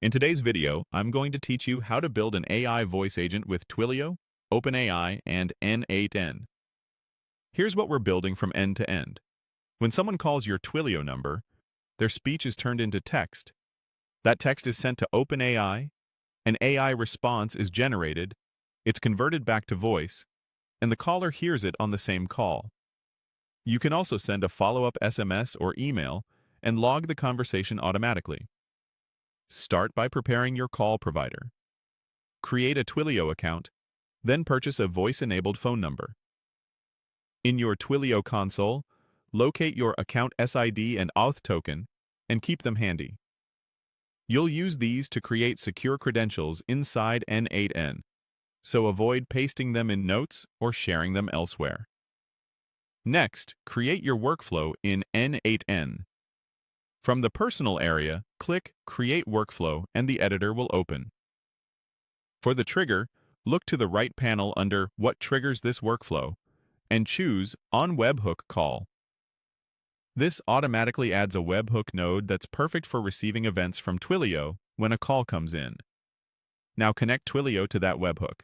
In today's video, I'm going to teach you how to build an AI voice agent with Twilio, OpenAI, and n8n. Here's what we're building from end to end. When someone calls your Twilio number, their speech is turned into text. That text is sent to OpenAI, an AI response is generated, it's converted back to voice, and the caller hears it on the same call. You can also send a follow-up SMS or email and log the conversation automatically. Start by preparing your call provider. Create a Twilio account, then purchase a voice-enabled phone number. In your Twilio console, locate your account SID and auth token and keep them handy. You'll use these to create secure credentials inside n8n, so avoid pasting them in notes or sharing them elsewhere. Next, create your workflow in n8n. From the Personal area, click Create Workflow and the editor will open. For the trigger, look to the right panel under What triggers this workflow and choose On Webhook Call. This automatically adds a webhook node that's perfect for receiving events from Twilio when a call comes in. Now connect Twilio to that webhook.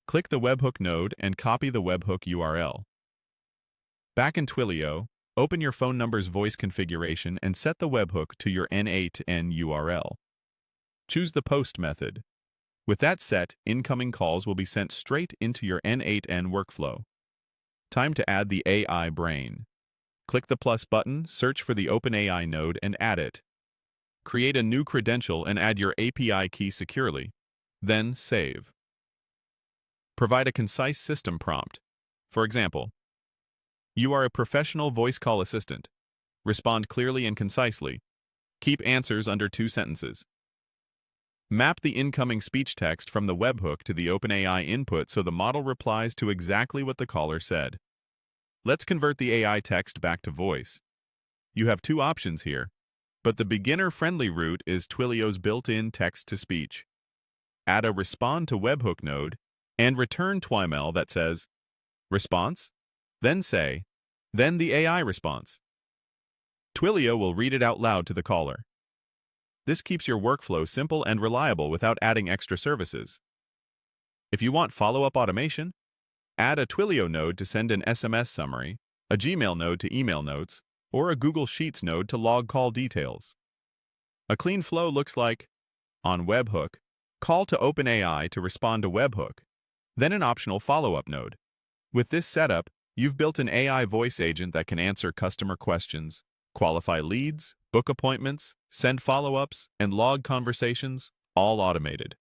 Click the webhook node and copy the webhook URL. Back in Twilio, open your phone number's voice configuration and set the webhook to your n8n URL. Choose the post method. With that set, incoming calls will be sent straight into your n8n workflow. Time to add the AI brain. Click the plus button, search for the OpenAI node, and add it. Create a new credential and add your API key securely. Then save. Provide a concise system prompt. For example, you are a professional voice call assistant. Respond clearly and concisely. Keep answers under 2 sentences. Map the incoming speech text from the webhook to the OpenAI input so the model replies to exactly what the caller said. Let's convert the AI text back to voice. You have 2 options here, but the beginner-friendly route is Twilio's built-in text-to-speech. Add a Respond to Webhook node and return TWIML that says, Response? Then the AI response. Twilio will read it out loud to the caller. This keeps your workflow simple and reliable without adding extra services. If you want follow-up automation, add a Twilio node to send an SMS summary, a Gmail node to email notes, or a Google Sheets node to log call details. A clean flow looks like on webhook, call to OpenAI to respond to webhook, then an optional follow-up node. With this setup, you've built an AI voice agent that can answer customer questions, qualify leads, book appointments, send follow-ups, and log conversations, all automated.